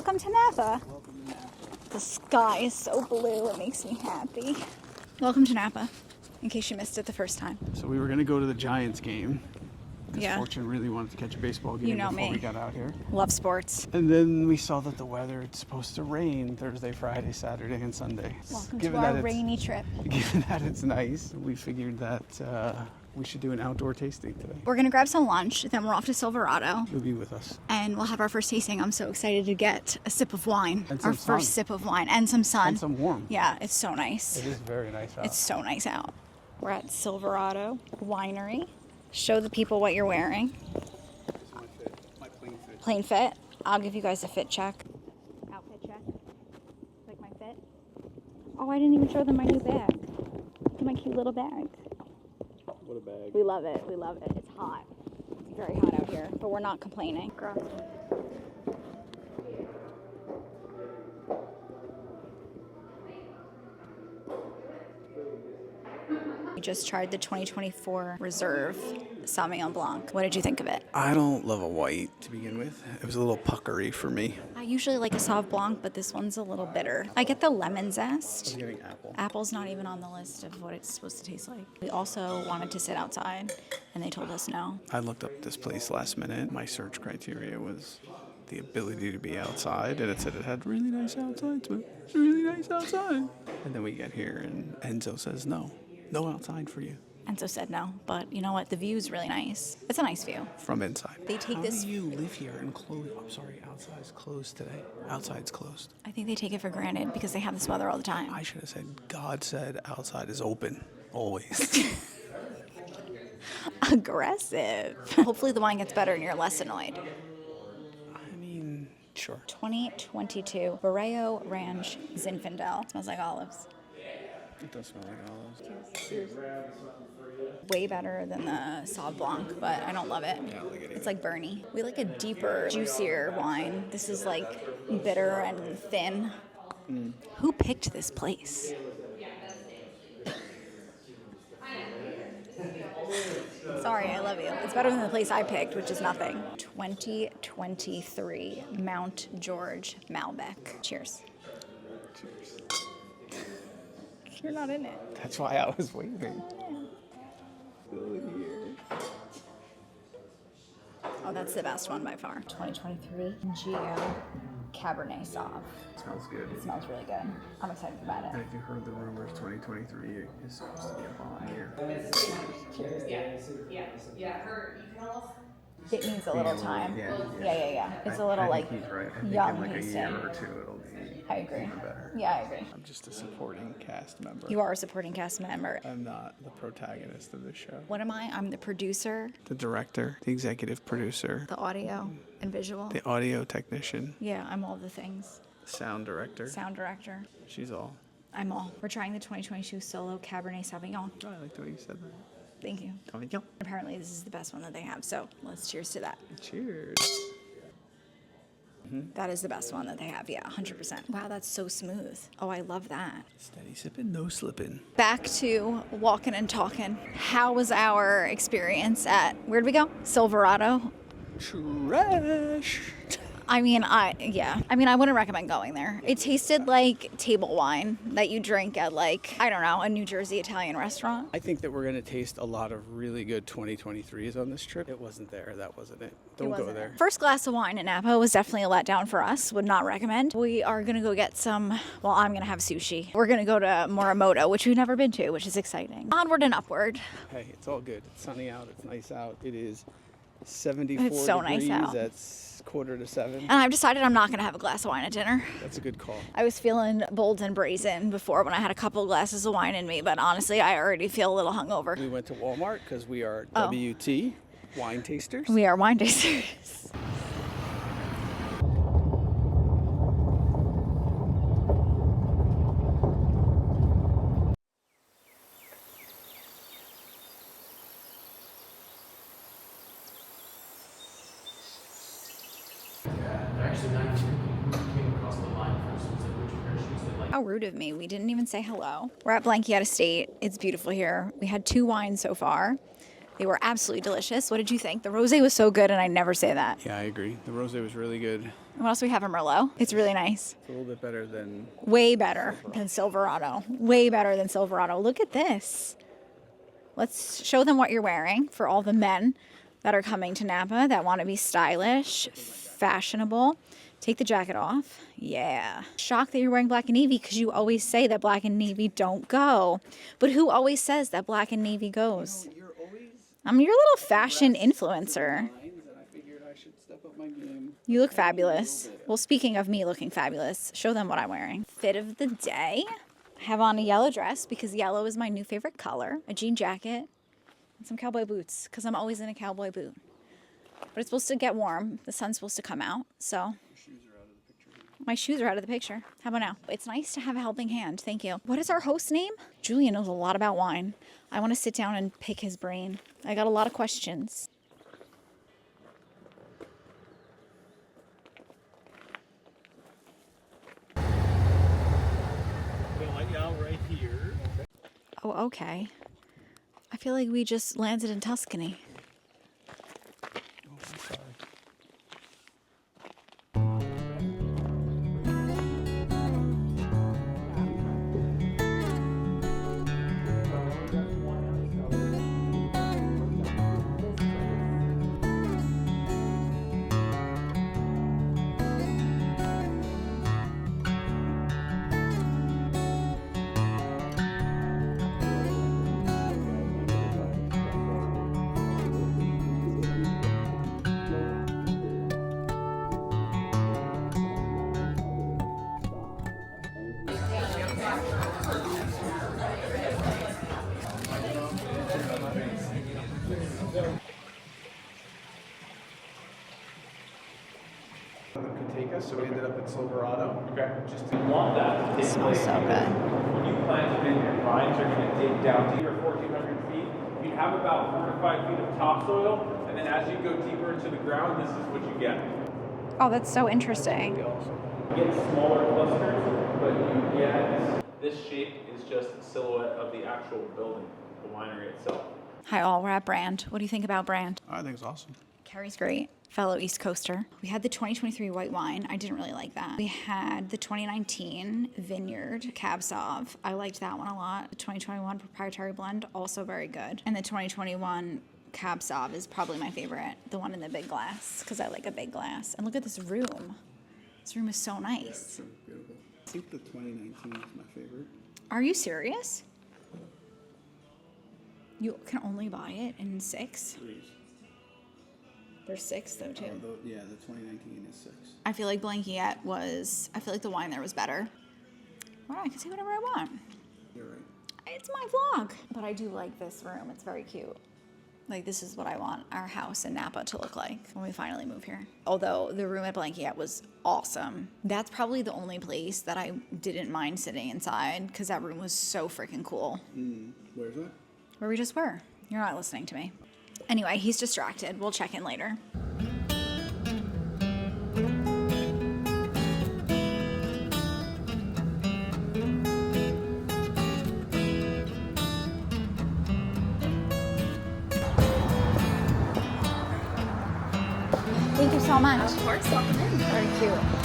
Welcome to Napa. Welcome to Napa. The sky is so blue, it makes me happy. Welcome to Napa, in case you missed it the first time. So we were going to go to the Giants game. Because Yeah. Fortune really wanted to catch a baseball game You know before me. we got out here. Love sports. And then we saw that the weather, it's supposed to rain Thursday, Friday, Saturday, and Sunday. Welcome Given to our that it's- rainy trip. Given that it's nice, we figured that we should do an outdoor tasting today. We're gonna grab some lunch, then we're off to Silverado, You'll be with us. and we'll have our first tasting. I'm so excited to get a sip of wine. And Our some sun. first sip of wine, and some sun. And some warm. Yeah, it's so nice. It is very nice out. It's so nice out. We're at Silverado Winery. Show the people what you're wearing. My plain fit. Plain fit. I'll give you guys a fit check. Outfit check. Like my fit. Oh, I didn't even show them my new bag. Look at my cute little bag. What a bag. We love it. We love it. It's hot. It's very hot out here, but we're not complaining. We just tried the 2024 Reserve Sauvignon Blanc. What did you think of it? I don't love a white to begin with. It was a little puckery for me. I usually like a Sauv Blanc, but this one's a little bitter. I get the lemon I zest. was getting apple. Apple's not even on the list of what it's supposed to taste like. We also wanted to sit outside, and they told us no. I looked up this place last minute. My search criteria was the ability to be outside, and it said it had really nice outside, but it's really nice outside. And then we get here, and Enzo says no outside for you Enzo said no, but you know what? The view's really nice. It's a nice view. from inside. They take How this- do you live here and close? I'm sorry, outside's closed today. Outside's closed. I think they take it for granted because they have this weather all the time. I should have said God said outside is open always. Aggressive. Hopefully the wine gets better and you're less annoyed. I mean, sure. 2022 Barrio Ranch Zinfandel. Smells like olives. It does smell like olives. Cheers. Way better than the Sauv Blanc, but I don't love it. I don't like it It's like Bernie. We like a deeper, juicier wine. This is like bitter and thin. Who picked this place? Sorry, I love you. It's better than the place I picked, which is nothing. 2023 Mount George Malbec. Cheers. Cheers. You're not in it. That's why I was waiting. Oh, that's the best one by far. 2023 Geo Cabernet Sauv. Smells good. It smells really good. I'm excited about And it. if you heard the rumors, 2023 is supposed to be a bomb year. It needs a little time. Yeah. It's a little I like think he's right. I think young in like a hasting. year or two it'll be I agree. even better. Yeah, I agree. I'm just a supporting cast member. You are a supporting cast member. I'm not the protagonist of this show. What am I? I'm the producer, The director, the executive producer, the audio and visual. the audio technician, Yeah, I'm all the things. sound director. Sound director. She's all. I'm all. We're trying the 2022 Solo Cabernet Sauvignon. Oh, I like the way you said that. Thank you. Oh, yeah. Apparently, this is the best one that they have, so let's cheers to that. Cheers. That is the best one that they have, yeah, 100%. Wow, that's so smooth. Oh, I love that. Steady sipping, no slipping. Back to walking and talking. How was our experience at, where'd we go? Silverado? Trash. I wouldn't recommend going there. It tasted like table wine that you drink at like, I don't know, a New Jersey Italian restaurant. I think that we're going to taste a lot of really good 2023s on this trip. It wasn't there. That wasn't it. Don't go there. First glass of wine in Napa was definitely a letdown for us. Would not recommend. We are going to go get some, well, I'm going to have sushi. We're going to go to Morimoto, which we've never been to, which is exciting. Onward and upward. Hey, it's all good. It's sunny out. It's nice out. It is 74 It's so nice degrees. out. That's 6:45. And I've decided I'm not going to have a glass of wine at dinner. That's a good call. I was feeling bold and brazen before when I had a couple of glasses of wine in me, but honestly, I already feel a little hungover. We went to Walmart because we are Oh. WT, wine tasters. We are wine tasters. Actually, not came across the line first. Was like, which pair of shoes they like? How rude of me. We didn't even say hello. We're at Blankiet Estate. It's beautiful here. We had 2 wines so far. They were absolutely delicious. What did you think? The rosé was so good, and I never say that. Yeah, I agree. The rosé was really good. And what else do we have in Merlot? It's really nice. It's a little bit better than... Way better than Silverado. Way better than Silverado. Look at this. Let's show them what you're wearing for all the men that are coming to Napa that want to be stylish, fashionable. Take the jacket off. Yeah. Shocked that you're wearing black and navy because you always say that black and navy don't go. But who always says that black and navy goes? I'm your little fashion influencer. You look fabulous. Well, speaking of me looking fabulous, show them what I'm wearing. Fit of the day. I have on a yellow dress because yellow is my new favorite color. A jean jacket and some cowboy boots because I'm always in a cowboy boot. But it's supposed to get warm. The sun's supposed to come out, so... My shoes are out of the picture. How about now? It's nice to have a helping hand. Thank you. What is our host's name? Julian knows a lot about wine. I want to sit down and pick his brain. I got a lot of questions. I'm gonna let you out right here. Oh, okay. I feel like we just landed in Tuscany. Could take us, so we ended up at Silverado. Okay. Just want that to take Smells place. so good. When you plant a vineyard, vines are going to dig down to your 1,400 feet. You have about 4 to 5 feet of topsoil, and then as you go deeper into the ground, this is what you get. Oh, that's so interesting. You get smaller clusters, but you get this shape is just a silhouette of the actual building, the winery itself. Hi all, we're at Brand. What do you think about Brand? I think it's awesome. Carrie's great. Fellow East Coaster. We had the 2023 white wine. I didn't really like that. We had the 2019 Vineyard Cab Sauv. I liked that one a lot. The 2021 proprietary blend, also very good. And the 2021 Cab Sauv is probably my favorite. The one in the big glass, because I like a big glass. And look at this room. This room is so nice. Beautiful. I think the 2019 is my favorite. Are you serious? You can only buy it in 6? Threes. There's 6 though too. Yeah, the 2019 is 6. I feel like Blankiet was, I feel like the wine there was better. Well, I can say whatever I want. You're right. It's my vlog. But I do like this room. It's very cute. Like, this is what I want our house in Napa to look like when we finally move here. Although the room at Blankiet was awesome. That's probably the only place that I didn't mind sitting inside because that room was so freaking cool. Where's that? Where we just were. You're not listening to me. Anyway, he's distracted. We'll check in later. Thank you so much. Of course, welcome in. Very cute.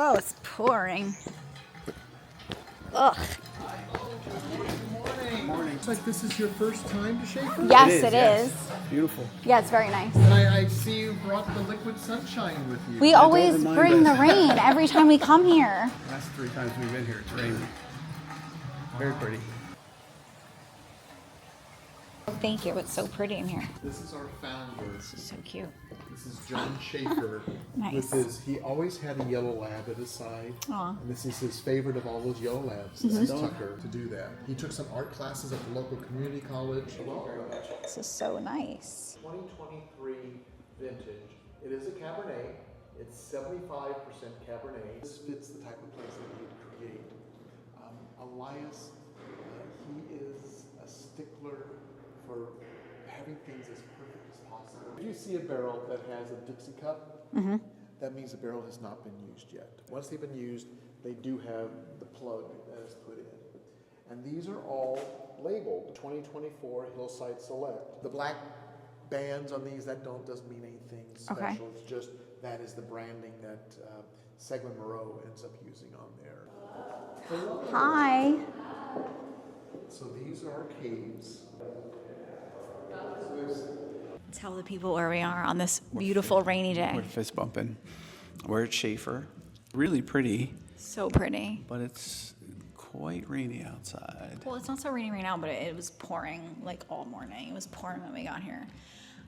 Oh, it's pouring. Ugh. Morning. It's like this is your first time to Schafer? Yes, it is. Beautiful. Yeah, it's very nice. And I see you brought the liquid sunshine with you. We always remind bring the us. rain every time we come here. Last 3 times we've been here, it's rained. Very pretty. Thank you. It's so pretty in here. This is our founder. This is so cute. This is John Schafer. Nice. He always had a yellow lab at his side. Aw. And this is his favorite of all those yellow labs. This is Tucker to do that. He took some art classes at the local community college. This is so nice. 2023 vintage. It is a Cabernet. It's 75% Cabernet. This fits the type of place that he would create. Elias, he is a stickler for having things as perfect as possible. If you see a barrel that has a Dixie cup, that means the barrel has not been used yet. Once they've been used, they do have the plug that is put in. And these are all labeled 2024 Hillside Select. The black bands on these, doesn't mean anything special. Okay. It's just that is the branding that Seguin Moreau ends up using on there. Hi. So these are our caves. Tell the people where we are on this beautiful rainy day. We're fist bumping. We're at Schafer. Really pretty, So pretty. but it's quite rainy outside. Well, it's not so rainy right now, but it was pouring like all morning. It was pouring when we got here.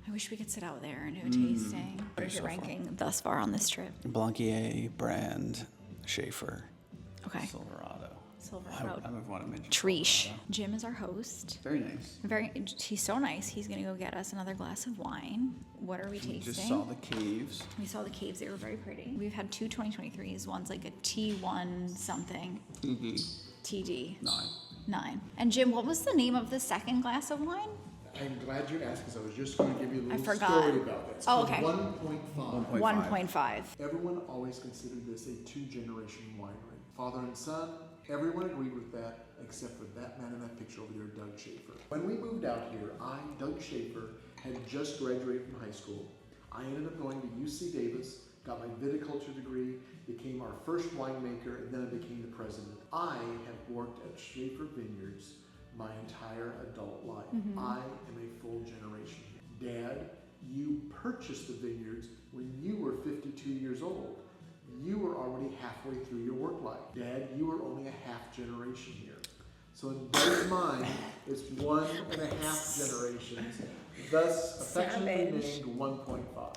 I wish we could sit out there and do a tasting. What is your ranking thus far on this trip? Blankiet brand, Schafer, Okay. Silverado. Silverado. I would want to mention Trish. Silverado. Jim is our host. Very nice. He's so nice. He's gonna go get us another glass of wine. What are we tasting? Just saw the caves. We saw the caves. They were very pretty. We've had two 2023s. One's like a T1 something. TD. 9. And Jim, what was the name of the second glass of wine? I'm glad you asked because I was just going to give you a little forgot. story about that. It's Oh, called okay. 1.5. 1.5. Everyone always considered this a two-generation winery. Father and son, everyone agreed with that except for that man in that picture over there, Doug Schafer. When we moved out here, Doug Schafer, had just graduated from high school. I ended up going to UC Davis, got my viticulture degree, became our first winemaker, and then I became the president. I have worked at Schafer Vineyards my entire adult life. I am a full generation here. Dad, you purchased the vineyards when you were 52 years old. You were already halfway through your work life. Dad, you were only a half generation here. So in Dad's mind, it's 1.5 generations, thus affectionately Savage. named 1.5.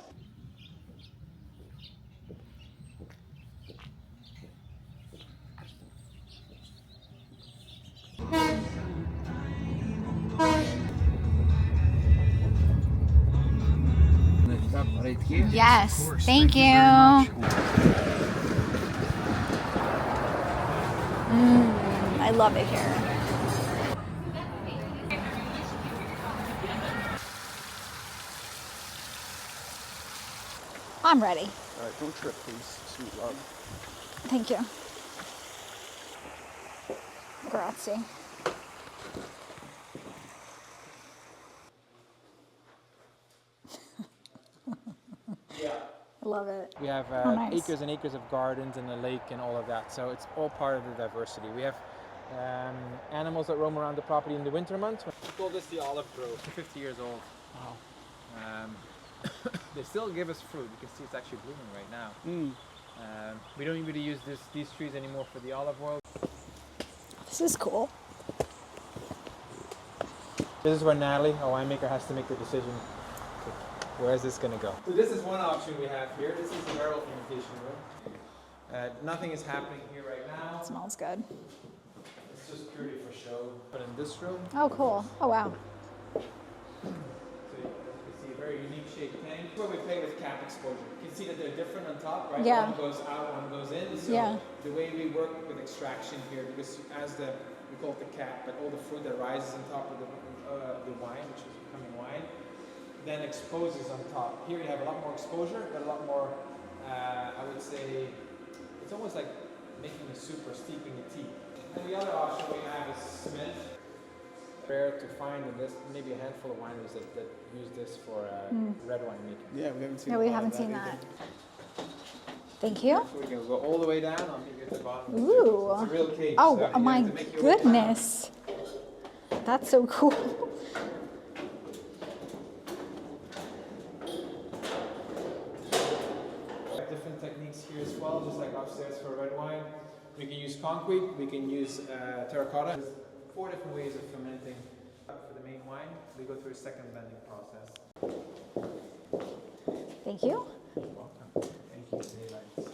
Yes. Thank you. I love it here. I'm ready. All right, don't trip, please, sweet love. Thank you. Grazie. I love it. We have nice. acres and acres of gardens and a lake and all of that. So it's all part of the diversity. We have animals that roam around the property in the winter months. We call this the olive grove. 50 years old. Wow. They still give us fruit. You can see it's actually blooming right now. We don't really use these trees anymore for the olive oil. This is cool. This is where Natalie, our winemaker, has to make the decision. Where is this going to go? So this is one option we have here. This is the barrel fermentation room. Nothing is happening here right now. It smells good. It's just purely for show. But in this room, Oh, cool. Oh, wow. so you can see a very unique shaped tank. Where we play with cap exposure. You can see that they're different on top, right? Yeah. One goes out, one goes in. So Yeah. the way we work with extraction here, because we call it the cap, but all the fruit that rises on top of the wine, which is becoming wine, then exposes on top. Here you have a lot more exposure, but a lot more, I would say, it's almost like making a soup or steeping a tea. And the other option we have is cement. Rare to find, and there's maybe a handful of wineries that use this for red wine making. Yeah, we haven't seen. No, a we lot of haven't seen either. that. Thank you. So we can go all the way down, I'll give you at the bottom. Ooh. It's a real cave. Oh, so you have my to make your way down. goodness. That's so cool. Different techniques here as well, just like upstairs for red wine. We can use concrete, we can use terracotta. There's 4 different ways of fermenting For the main wine, they go through a second blending process. Thank you. You're welcome. Thank you. Very nice.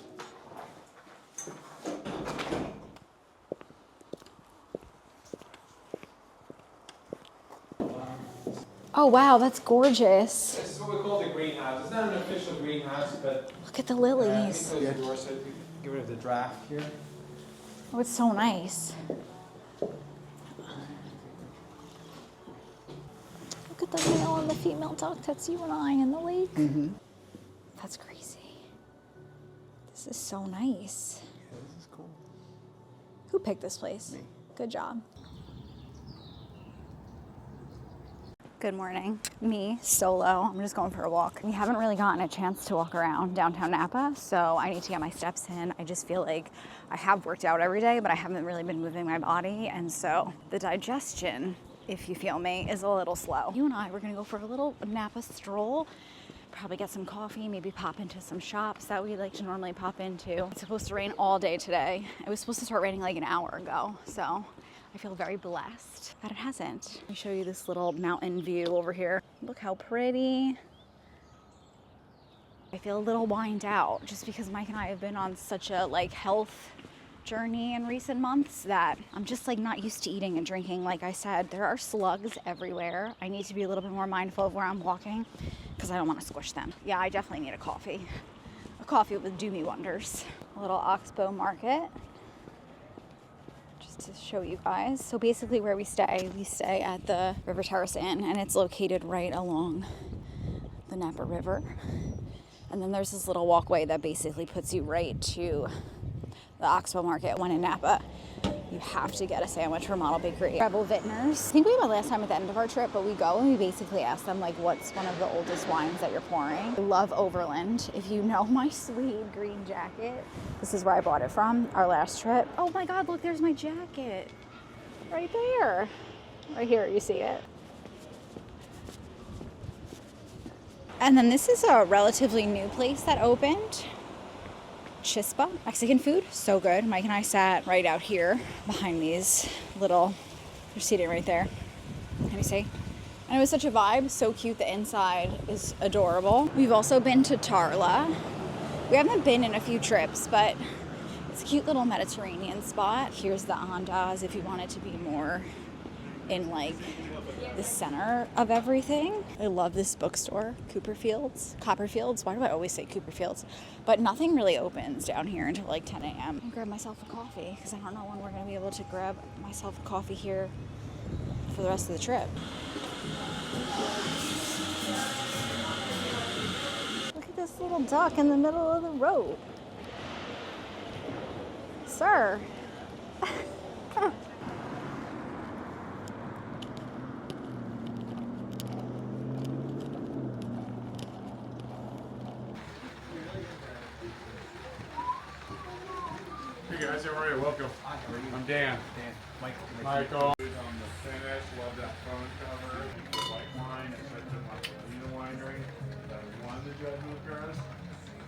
Oh wow, that's gorgeous. This is what we call the greenhouse. It's not an official greenhouse, but Look at the lilies. close the door so we can get rid of the draft here. Oh, it's so nice. Look at the male and the female duck. That's you and I in the lake. Mm-hmm. That's crazy. This is so nice. Yeah, this is cool. Who picked this place? Me. Good job. Good morning. Me, solo. I'm just going for a walk. We haven't really gotten a chance to walk around downtown Napa, so I need to get my steps in. I just feel like I have worked out every day, but I haven't really been moving my body, and so the digestion, if you feel me, is a little slow. You and I, we're gonna go for a little Napa stroll, probably get some coffee, maybe pop into some shops that we like to normally pop into. It's supposed to rain all day today. It was supposed to start raining like an hour ago, so I feel very blessed that it hasn't. Let me show you this little mountain view over here. Look how pretty. I feel a little wined out just because Mike and I have been on such a health journey in recent months that I'm just not used to eating and drinking. Like I said, there are slugs everywhere. I need to be a little bit more mindful of where I'm walking because I don't want to squish them. Yeah, I definitely need a coffee. A coffee would do me wonders. A little Oxbow Market. To show you guys. So basically where we stay at the River Terrace Inn, and it's located right along the Napa River. And then there's this little walkway that basically puts you right to the Oxbow Market. When in Napa, you have to get a sandwich from Model Bakery. Rebel Vintners. I think we went last time at the end of our trip, but we go and we basically ask them what's one of the oldest wines that you're pouring. I love Overland. If you know my suede green jacket, this is where I bought it from our last trip. Oh my God, look, there's my jacket. Right there. Right here, you see it. And then this is a relatively new place that opened. Chispa, Mexican food, so good. Mike and I sat right out here behind these they're seating right there. Can you see? And it was such a vibe, so cute. The inside is adorable. We've also been to Tarla. We haven't been in a few trips, but it's a cute little Mediterranean spot. Here's the Andaz if you want it to be more in the center of everything. I love this bookstore, Copperfields. Why do I always say Cooperfields? But nothing really opens down here until 10 a.m. I'll grab myself a coffee because I don't know when we're going to be able to grab myself a coffee here for the rest of the trip. Look at this little duck in the middle of the road. Sir. Hey guys, how are you? Welcome. Hi, how are you? I'm Dan. Michael. Michael. On the finish, love that phone cover. The white wine, it's such a winery. That won the Judgment Paris.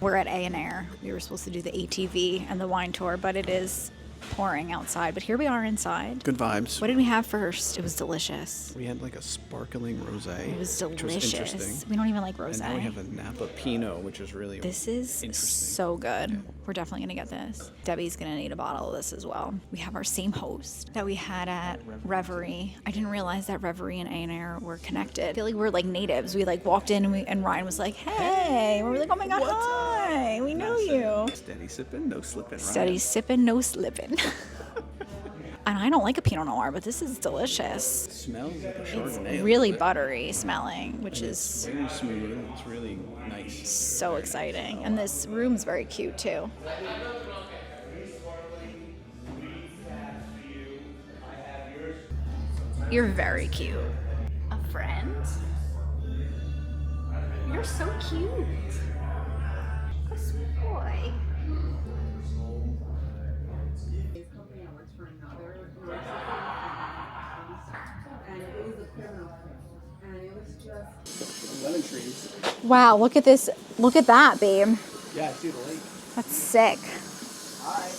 We're at Aoniar. We were supposed to do the ATV and the wine tour, but it is pouring outside. But here we are inside. Good vibes. What did we have first? It was delicious. We had a sparkling rosé. It was which was delicious. interesting. We don't even like And rosé. now we have a Napa Pinot, which is really This is interesting. so good. We're definitely gonna get this. Debbie's gonna need a bottle of this as well. We have our same host that we had at Reverie. I didn't realize that Reverie and Aoniar were connected. I feel like we're natives. We walked in and Ryan was like, hey. And we were like, oh my God, hi. We know you. Steady sipping, no slipping. Steady sipping, no slipping. And I don't like a Pinot Noir, but this is delicious. It smells like a It's Chardonnay. really buttery smelling, which is very smooth. It's really nice. so exciting. And this room's very cute too. You're very cute. A friend? You're so cute. A sweet boy. Lemon trees. Wow, look at this. Look at that, babe. Yeah, I see the lake. That's sick. Hi.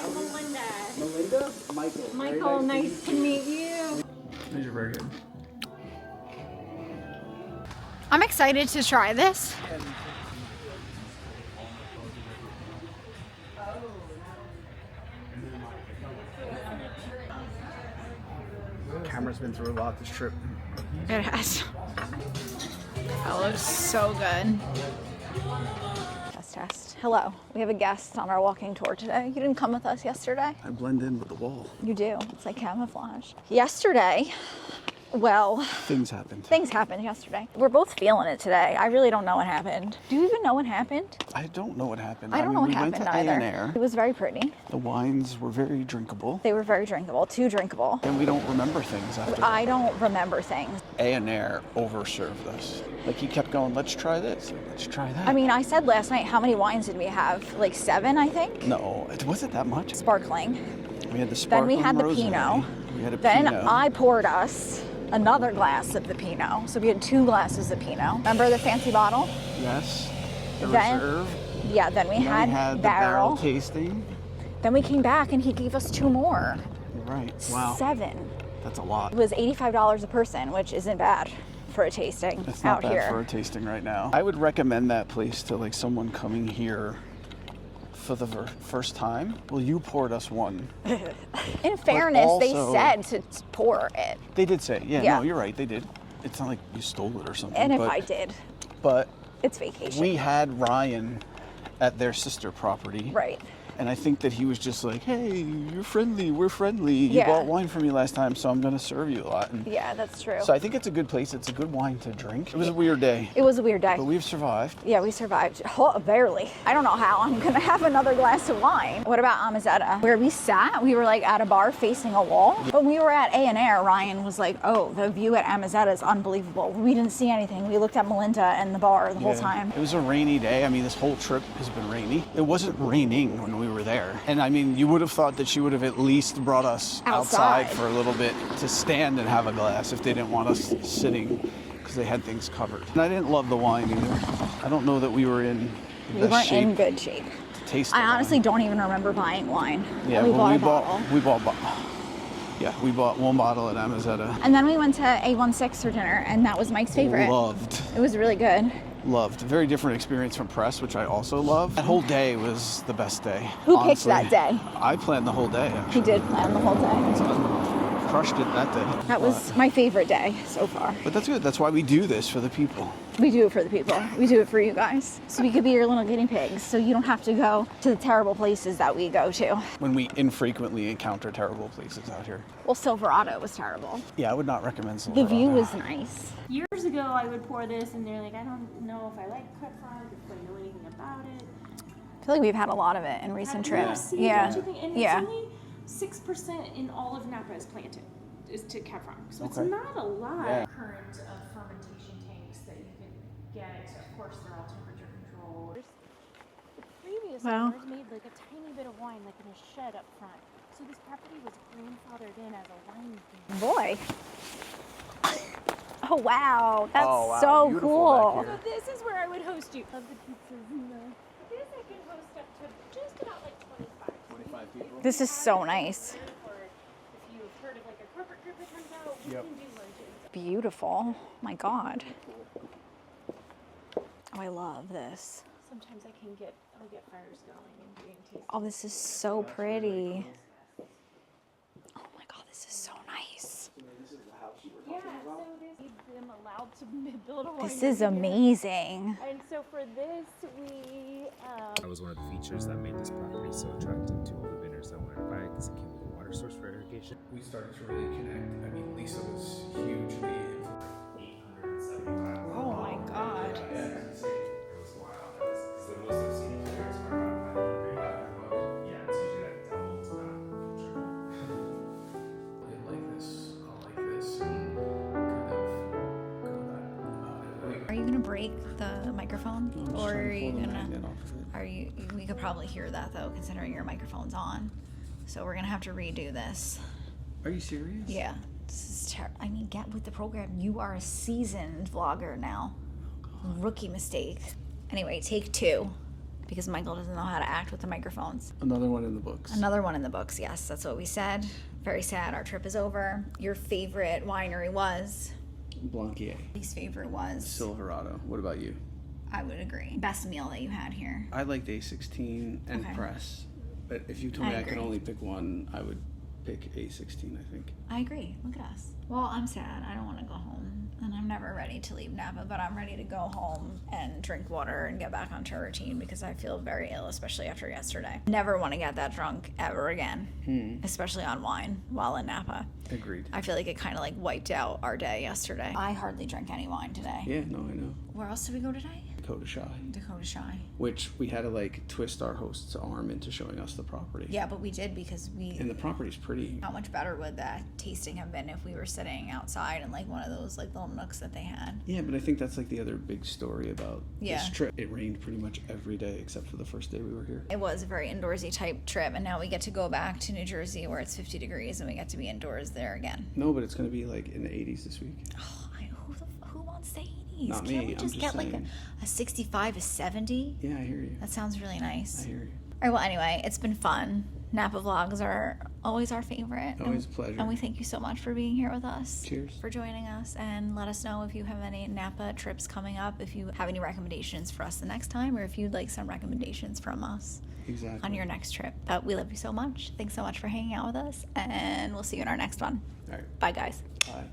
I'm Melinda. Melinda? Michael. Michael, nice to meet you. These are very good. I'm excited to try this. Camera's been through a lot this trip. It has. That looks so good. Test. Hello. We have a guest on our walking tour today. You didn't come with us yesterday? I blend in with the wall. You do. It's like camouflage. Yesterday, well, Things happened. things happened yesterday. We're both feeling it today. I really don't know what happened. Do you even know what happened? I don't know what happened. I don't know what we happened went to either. Aoniar. It was very pretty. The wines were very drinkable. They were very drinkable, too drinkable. And we don't remember things after that. I don't remember things. Aoniar overserved us. Like he kept going, let's try this, let's try that. I mean, I said last night, how many wines did we have? Like 7, I think? No, it wasn't that much. Sparkling. We had the Then sparkling we had the rosé. Pinot. We had a Then Pinot. I poured us another glass of the Pinot. So we had 2 glasses of Pinot. Remember the fancy bottle? Yes. The Then- reserve. Yeah, then we Then had, we had the barrel. tasting. Then we came back and he gave us 2 more. Right. Wow. 7. That's a lot. It was $85 a person, which isn't bad for a tasting It's not out bad here. for a tasting right now. I would recommend that place to like someone coming here for the first time. Well, you poured us one. In fairness, they also- said to pour it. They did say, yeah, Yeah. no, you're right, they did. It's not like you stole it or something. And if but, I did, But it's vacation. we had Ryan at their sister property. Right. And I think that he was just like, hey, you're friendly, we're friendly. You Yeah. bought wine from me last time, so I'm going to serve you a lot. And Yeah, that's true. so I think it's a good place. It's a good wine to drink. It was a weird day, It was a weird day. but we've survived. Yeah, we survived. Oh, barely. I don't know how I'm gonna have another glass of wine. What about Amizetta? Where we sat, we were like at a bar facing a wall. When we were at Aoniar, Ryan was like, oh, the view at Amizetta is unbelievable. We didn't see anything. We looked at Melinda and the bar the whole Yeah. time. It was a rainy day. I mean, this whole trip has been rainy. It wasn't raining when we were there. And I mean, you would have thought that she would have at least brought us outside for a little bit to stand and have a glass if they didn't want us sitting, because they had things covered. And I didn't love the wine either. I don't know that we were in the We best weren't shape in good shape. to taste I the honestly wine. don't even remember buying wine. Yeah, And we well, bought a bottle. we bought one bottle at Amizetta. And then we went to A16 for dinner, and that was Mike's favorite. Loved. It was really good. Loved. Very different experience from press, which I also love. That whole day was the best day. Who picked honestly. that day? I planned the whole day, actually. He did plan the whole day. Crushed it that day. That was my favorite day so far. But that's good. That's why we do this for the people. We do it for the people. We do it for you guys. So we could be your little guinea pigs, so you don't have to go to the terrible places that we go to. When we infrequently encounter terrible places out here. Well, Silverado was terrible. Yeah, I would not recommend The Silverado. view was nice. Years ago, I would pour this, and they're like, I don't know if I like cut frog, if I know anything about it. I feel like we've had a lot of it in recent trips. Yeah. Yeah. Don't you think? And Yeah. it's only 6% in all of Napa is planted, is to cat frog. So it's Okay. not a lot. Yeah. Current of fermentation tanks that you can get. Of course, they're all temperature controlled. The previous Wow. owners made like a tiny bit of wine, like in a shed up front. So this property was grandfathered in as a wine thing. Boy. Oh, wow. That's Oh, wow. so Beautiful cool. back So this is where I would host you. Love the pizzas and this I can host up to just about like 25. people. This is so nice. Or if you've heard of like a corporate group that comes out, we Yep. can do lunches. Beautiful. My God. Oh, I love this. Sometimes I'll get fires going and doing tasting. Oh, this is so pretty. Oh my God, this is so nice. Yeah, so this made them allowed to build a winery. This is here. amazing. And so for this, we That was one of the features that made this property so attractive to all the vendors that wanted to buy it because it came with a water source for irrigation. We started to really connect. I mean, Lisa was hugely influential. 875. Oh my God. It was wild. Because the most I've seen players are about 500. Yeah, it's usually like double to that. Like this, I'll like this, and kind of go that. Are you gonna break the microphone, or are you gonna? Are you? We could probably hear that though, considering your microphone's on. So we're gonna have to redo this. Are you serious? Yeah. This is I mean, get with the program. You are a seasoned vlogger now. Rookie mistake. Anyway, take 2, because Michael doesn't know how to act with the microphones. Another one in the books. Another one in the books. Yes, that's what we said. Very sad. Our trip is over. Your favorite winery was? Blankiet. Least favorite was, Silverado. What about you? I would agree, best meal that you had here. I liked A16 and Okay. Press. But if you told me I could agree. only pick one, I would pick A16, I think. I agree. Look at us. Well, I'm sad. I don't want to go home. And I'm never ready to leave Napa, but I'm ready to go home and drink water and get back onto a routine because I feel very ill, especially after yesterday. Never want to get that drunk ever again, especially on wine while in Napa. Agreed. I feel like it kind of like wiped out our day yesterday. I hardly drank any wine today. Yeah, no, I know. Where else did we go today? Dakota Shy. Dakota Shy. Which we had to like twist our host's arm into showing us the property. Yeah, but we did because And the property's pretty. how much better would that tasting have been if we were sitting outside in like one of those like little nooks that they had? Yeah, but I think that's like the other big story about Yeah. this trip. It rained pretty much every day except for the first day we were here. It was a very indoorsy type trip, and now we get to go back to New Jersey where it's 50 degrees and we get to be indoors there again. No, but it's going to be like in the 80s this week. Oh, who wants the 80s? Not Can't me, we I'm just just get like saying. a 65, a 70? Yeah, I hear you. That sounds really nice. I hear you. All right, well, anyway, it's been fun. Napa vlogs are always our favorite. Always a pleasure. And we thank you so much for being here with us. Cheers. For joining us, and let us know if you have any Napa trips coming up, if you have any recommendations for us the next time, or if you'd like some recommendations from us Exactly. on your next trip. But we love you so much. Thanks so much for hanging out with us, and we'll see you in our next one. All right. Bye, guys. Bye.